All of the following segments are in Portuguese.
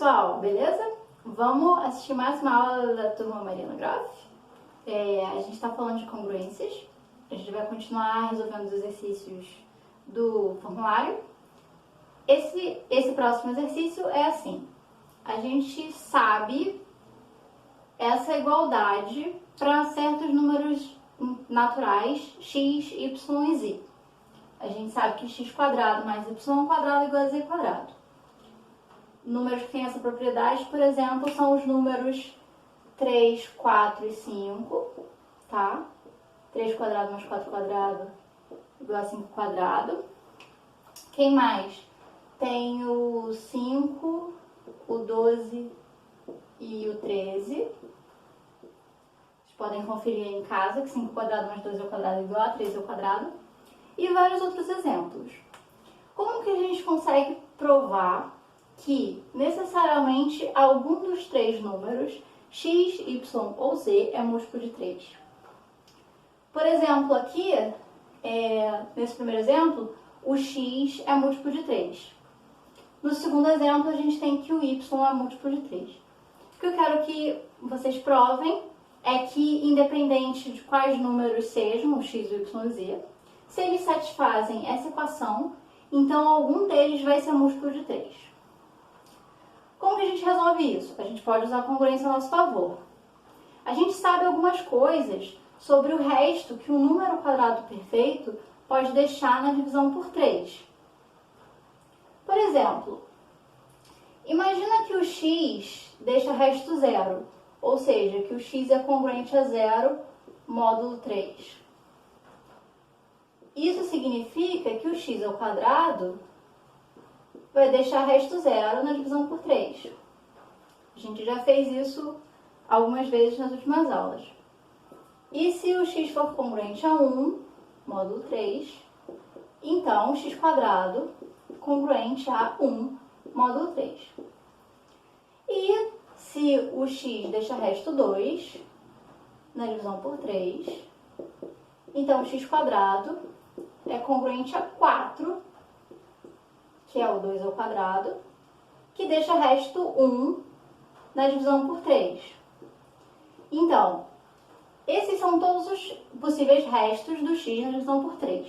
pessoal, beleza? Vamos assistir mais uma aula da turma Mariana Groff. A gente está falando de congruências. A gente vai continuar resolvendo os exercícios do formulário. Esse próximo exercício é assim. A gente sabe essa igualdade para certos números naturais, x, y e z. A gente sabe que x² mais y² igual a z quadrado. Números que têm essa propriedade, por exemplo, são os números 3, 4 e 5, tá? 3² mais 4² igual a 5². Quem mais? Tem o 5, o 12 e o 13. Vocês podem conferir aí em casa que 5² mais 12² igual a 13². E vários outros exemplos. Como que a gente consegue provar que necessariamente algum dos três números, x, y ou z, é múltiplo de 3? Por exemplo, aqui, nesse primeiro exemplo, o x é múltiplo de 3. No segundo exemplo, a gente tem que o y é múltiplo de 3. O que eu quero que vocês provem é que, independente de quais números sejam, o x, o y e o z, se eles satisfazem essa equação, então algum deles vai ser múltiplo de 3. Como que a gente resolve isso? A gente pode usar a congruência a nosso favor. A gente sabe algumas coisas sobre o resto que um número quadrado perfeito pode deixar na divisão por 3. Por exemplo, imagina que o x deixa resto zero, ou seja, que o x é congruente a zero módulo 3. Isso significa que o x ao quadrado vai deixar resto zero na divisão por 3. A gente já fez isso algumas vezes nas últimas aulas. E se o x for congruente a 1, módulo 3, então o x² congruente a 1, módulo 3. E se o x deixa resto 2 na divisão por 3, então o x² é congruente a 4, que é o 2 ao quadrado, que deixa resto 1 na divisão por 3. Então, esses são todos os possíveis restos do x na divisão por 3.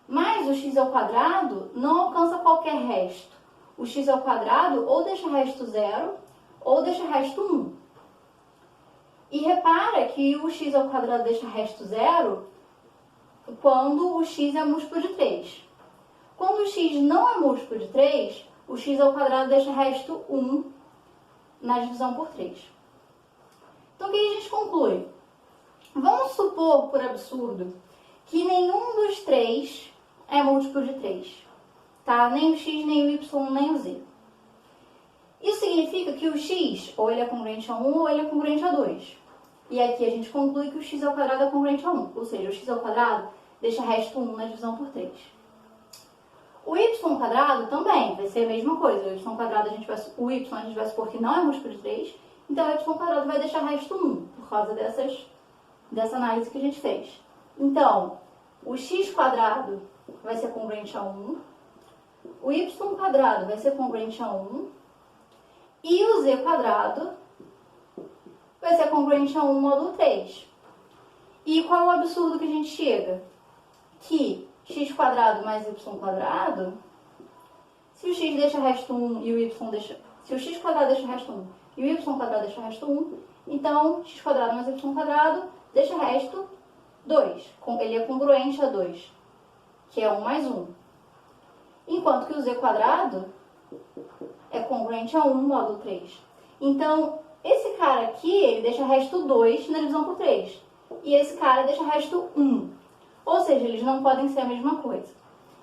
Mas o x ao quadrado não alcança qualquer resto. O x ao quadrado ou deixa resto 0 ou deixa resto 1. E repara que o x ao quadrado deixa resto 0 quando o x é múltiplo de 3. Quando o x não é múltiplo de 3, o x ao quadrado deixa resto 1 na divisão por 3. Então, o que a gente conclui? Vamos supor, por absurdo, que nenhum dos três é múltiplo de 3. Tá? Nem o x, nem o y, nem o z. Isso significa que o x, ou ele é congruente a 1, ou ele é congruente a 2. E aqui a gente conclui que o x ao quadrado é congruente a 1. Ou seja, o x ao quadrado deixa resto 1 na divisão por 3. O y² também vai ser a mesma coisa. O y a gente vai supor que não é múltiplo de 3. Então, o y² vai deixar resto 1, por causa dessa análise que a gente fez. Então, o x² vai ser congruente a 1. O y² vai ser congruente a 1. E o z² vai ser congruente a 1 módulo 3. E qual é o absurdo que a gente chega? Que x² mais y², se o x deixa resto 1 e o y deixa... Se o x² deixa resto 1 e o y² deixa resto 1, então x² mais y² deixa resto 2. Ele é congruente a 2, que é 1 mais 1. Enquanto que o z² é congruente a 1 módulo 3. Então, esse cara aqui, ele deixa resto 2 na divisão por 3. E esse cara deixa resto 1. Ou seja, eles não podem ser a mesma coisa.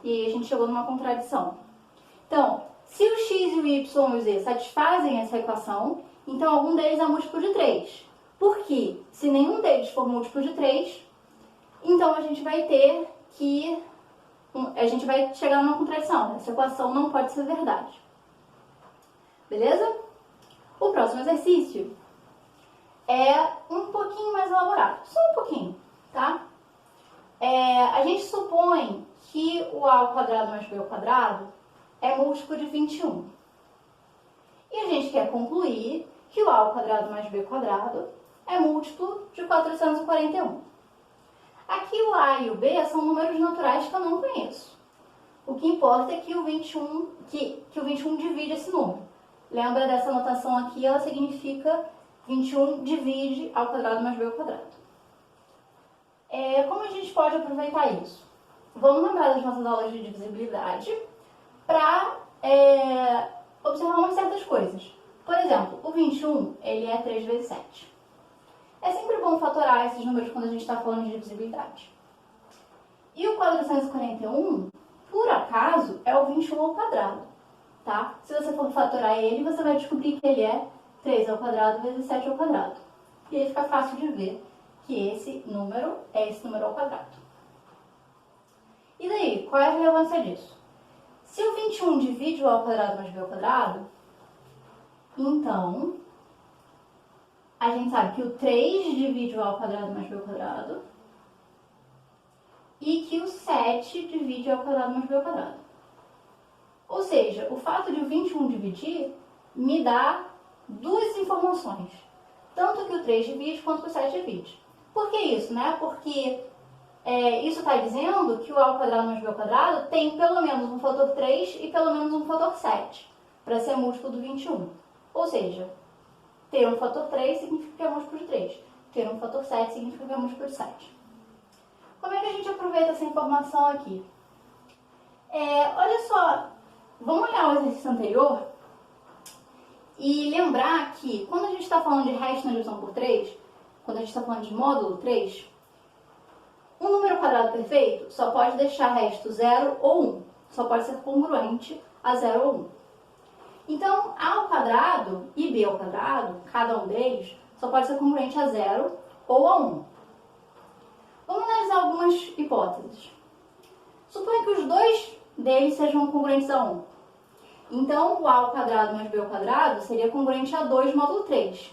E aí a gente chegou numa contradição. Então, se o x, o y e o z satisfazem essa equação, então algum deles é múltiplo de 3. Porque se nenhum deles for múltiplo de 3, então a gente vai chegar numa contradição. Essa equação não pode ser verdade. Beleza? O próximo exercício é um pouquinho mais elaborado. Só um pouquinho, tá? A gente supõe que o a² mais b² é múltiplo de 21. E quer concluir que o a ao quadrado mais b ao quadrado é múltiplo de 441. Aqui o a e o b são números naturais que eu não conheço. O que importa é que o 21, que o 21 divide esse número. Lembra dessa notação aqui? Ela significa 21 divide a ao quadrado mais b ao quadrado. Como a gente pode aproveitar isso? Vamos lembrar das nossas aulas de divisibilidade para observar umas certas coisas. Por exemplo, o 21 ele é 3 vezes 7. É sempre bom fatorar esses números quando a gente está falando de divisibilidade. E o 441, por acaso, é o 21 ao quadrado. Tá? Se você for fatorar ele, você vai descobrir que ele é 3 ao quadrado vezes 7 ao quadrado. E aí fica fácil de ver que esse número é esse número ao quadrado. E daí, qual é a relevância disso? Se o 21 divide o a ao quadrado mais b ao quadrado, então a gente sabe que o 3 divide o a ao quadrado mais b ao quadrado e que o 7 divide o a ao quadrado mais b ao quadrado. Ou seja, o fato de o 21 dividir me dá duas informações. Tanto que o 3 divide quanto que o 7 divide. Por que isso, né? Porque isso está dizendo que o a ao quadrado mais b ao quadrado tem pelo menos um fator 3 e pelo menos um fator 7 para ser múltiplo do 21. Ou seja, ter um fator 3 significa que é múltiplo de 3. Ter um fator 7 significa que é múltiplo de 7. Como é que a gente aproveita essa informação aqui? Olha só, vamos olhar o exercício anterior e lembrar que quando a gente está falando de resto na divisão por 3, quando a gente está falando de módulo 3, um número quadrado perfeito só pode deixar resto 0 ou 1. Só pode ser congruente a 0 ou 1. Então, a ao quadrado e b ao quadrado, cada um deles, só pode ser congruente a 0 ou a 1. Vamos analisar algumas hipóteses. Suponha que os dois deles sejam congruentes a 1. Então, o a ao quadrado mais b ao quadrado seria congruente a 2 módulo 3.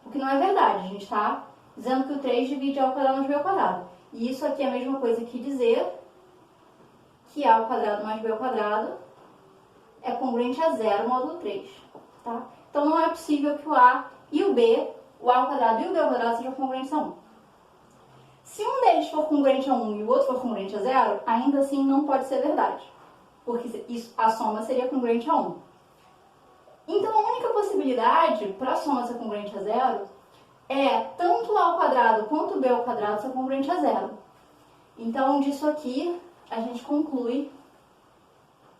O que não é verdade. A gente está dizendo que o 3 divide a ao quadrado mais b ao quadrado. E isso aqui é a mesma coisa que dizer que a ao quadrado mais b ao quadrado é congruente a 0 módulo 3. Tá? Então, não é possível que o a e o b, o a ao quadrado e o b ao quadrado sejam congruentes a 1. Se um deles for congruente a 1 e o outro for congruente a 0, ainda assim não pode ser verdade. Porque a soma seria congruente a 1. Então, a única possibilidade para a soma ser congruente a 0 é tanto o a ao quadrado quanto o b ao quadrado ser congruente a 0. Então, disso aqui, a gente conclui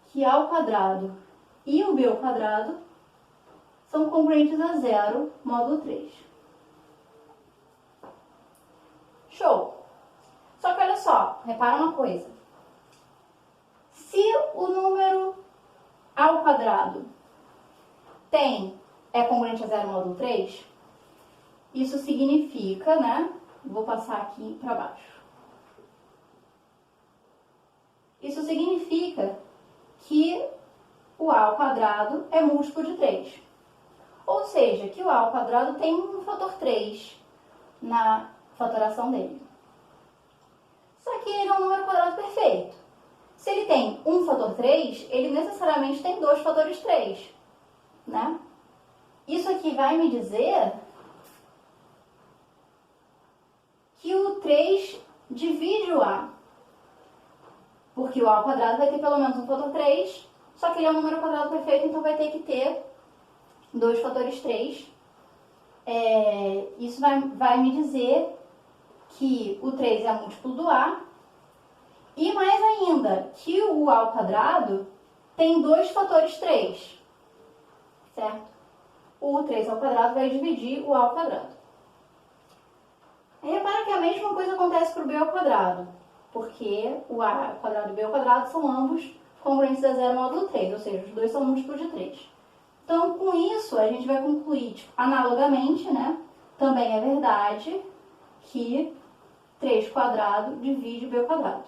que a ao quadrado e o b ao quadrado são congruentes a 0 módulo 3. Show! Só que olha só, repara uma coisa. Se o número a ao quadrado é congruente a 0 módulo 3, isso significa, né? Vou passar aqui para baixo. Isso significa que o a ao quadrado é múltiplo de 3. Ou seja, que o a ao quadrado tem um fator 3 na fatoração dele. Só que ele é um número quadrado perfeito. Se ele tem um fator 3, ele necessariamente tem dois fatores 3. Né? Isso aqui vai me dizer que o 3 divide o a. Porque o a ao quadrado vai ter pelo menos um fator 3, só que ele é um número quadrado perfeito, então vai ter que ter dois fatores 3. Isso vai me dizer que o 3 é múltiplo do a. E mais ainda, que o a ao quadrado tem dois fatores 3. Certo? O 3 ao quadrado vai dividir o a ao quadrado. Repara que a mesma coisa acontece para o b ao quadrado, porque o a ao quadrado e o b ao quadrado são ambos congruentes a 0 módulo 3, ou seja, os dois são múltiplos de 3. Então, com isso, a gente vai concluir, analogamente, né, também é verdade que 3 quadrado divide o b ao quadrado.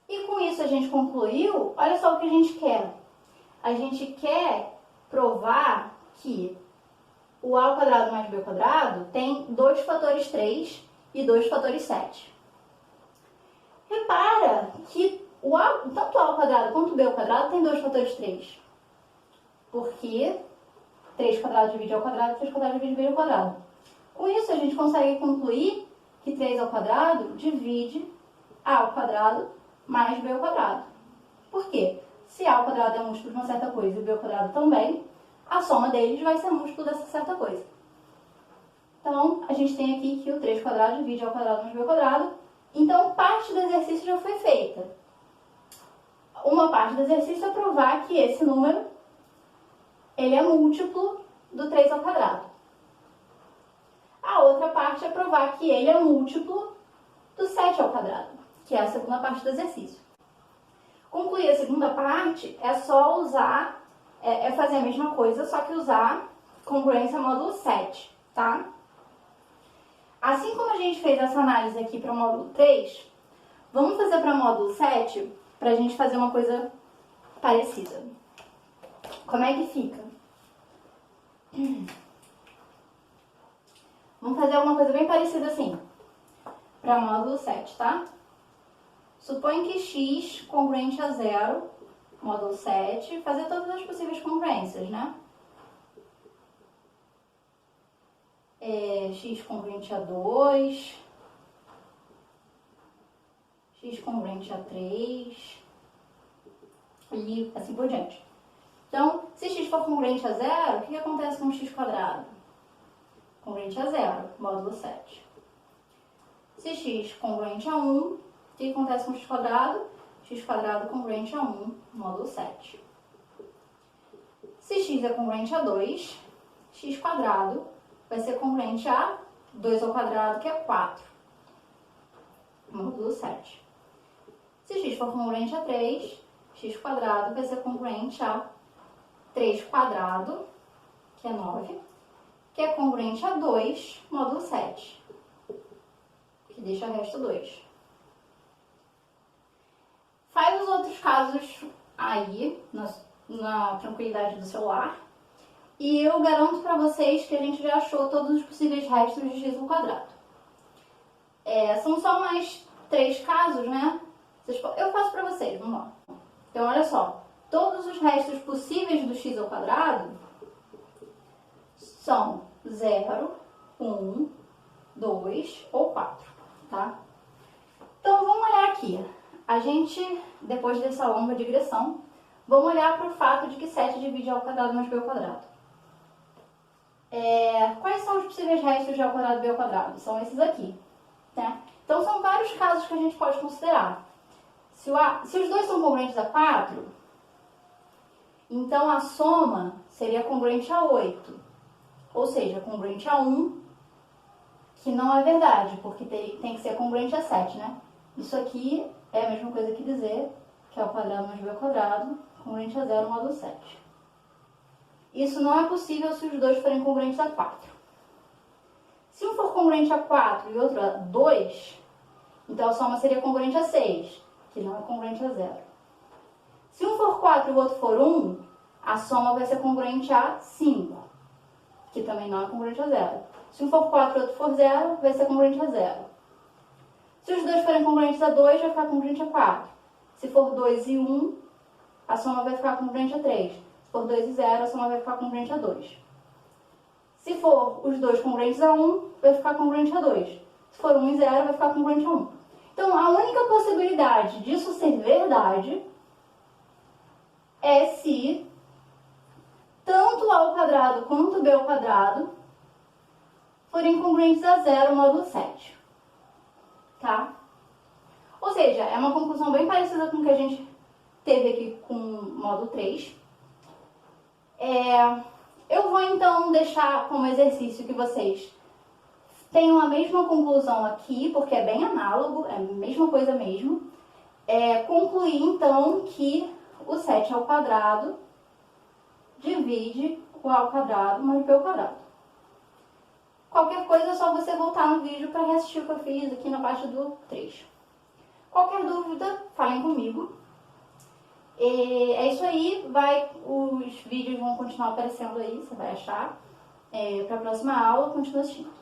E com isso a gente concluiu, olha só o que a gente quer. A gente quer provar que o a ao quadrado mais b ao quadrado tem dois fatores 3 e dois fatores 7. Repara que tanto a ao quadrado quanto o b ao quadrado tem 2 fatores 3. Porque 3 quadrado divide a ao quadrado, 3 quadrado divide b ao quadrado. Com isso, a gente consegue concluir que 3 ao quadrado divide a ao quadrado mais b ao quadrado. Por quê? Se a ao quadrado é múltiplo de uma certa coisa e b ao quadrado também, a soma deles vai ser múltiplo dessa certa coisa. Então, a gente tem aqui que o 3 quadrado divide a ao quadrado mais b ao quadrado. Então, parte do exercício já foi feita. Uma parte do exercício é provar que esse número ele é múltiplo do 3 ao quadrado. A outra parte é provar que ele é múltiplo do 7 ao quadrado, que é a segunda parte do exercício. Concluir a segunda parte é só usar, fazer a mesma coisa, só que usar congruência módulo 7, tá? Assim como a gente fez essa análise aqui para o módulo 3, vamos fazer para o módulo 7 para a gente fazer uma coisa parecida. Como é que fica? Vamos fazer uma coisa bem parecida assim, para o módulo 7, tá? Supõe que x congruente a 0, módulo 7, fazer todas as possíveis congruências, né? X congruente a 2, x congruente a 3, e assim por diante. Então, se x for congruente a 0, o que acontece com x quadrado? Congruente a 0, módulo 7. Se x congruente a 1, o que acontece com x quadrado? X quadrado congruente a 1, módulo 7. Se x é congruente a 2, x quadrado vai ser congruente a 2 ao quadrado, que é 4, módulo 7. Se x for congruente a 3, x quadrado vai ser congruente a 3 quadrado, que é 9, que é congruente a 2, módulo 7, que deixa resto 2. Faz os outros casos aí, na tranquilidade do celular, e eu garanto para vocês que a gente já achou todos os possíveis restos de x ao quadrado. São só mais 3 casos, né? Eu faço para vocês, vamos lá. Então, olha só, todos os restos possíveis do x ao quadrado são 0, 1, 2 ou 4, tá? Então, vamos olhar aqui. A gente, depois dessa longa digressão, vamos olhar para o fato de que 7 divide a ao quadrado mais b ao quadrado. Quais são os possíveis restos de a ao quadrado e b ao quadrado? São esses aqui, né? Então, são vários casos que a gente pode considerar. Se os dois são congruentes a 4, então a soma seria congruente a 8. Ou seja, congruente a 1, que não é verdade, porque tem que ser congruente a 7, né? Isso aqui é a mesma coisa que dizer que é ao quadrado mais b ao quadrado, congruente a 0, módulo 7. Isso não é possível se os dois forem congruentes a 4. Se um for congruente a 4 e outro a 2, então a soma seria congruente a 6, que não é congruente a 0. Se um for 4 e o outro for 1, a soma vai ser congruente a 5, que também não é congruente a 0. Se um for 4 e o outro for 0, vai ser congruente a 0. Se os dois forem congruentes a 2, vai ficar congruente a 4. Se for 2 e 1, a soma vai ficar congruente a 3. Se for 2 e 0, a soma vai ficar congruente a 2. Se for os dois congruentes a 1, vai ficar congruente a 2. Se for 1 e 0, vai ficar congruente a 1. Então, a única possibilidade disso ser verdade é se tanto a ao quadrado quanto b ao quadrado forem congruentes a 0, módulo 7. Tá? Ou seja, é uma conclusão bem parecida com o que a gente teve aqui com o módulo 3. Eu vou então deixar como exercício que vocês tenham a mesma conclusão aqui, porque é bem análogo, é a mesma coisa mesmo. Concluir então que o 7 ao quadrado divide o a ao quadrado mais b ao quadrado. Qualquer coisa é só você voltar no vídeo para reassistir o que eu fiz aqui na parte do 3. Qualquer dúvida, falem comigo. É isso aí, os vídeos vão continuar aparecendo aí, você vai achar. Para a próxima aula, continua assistindo.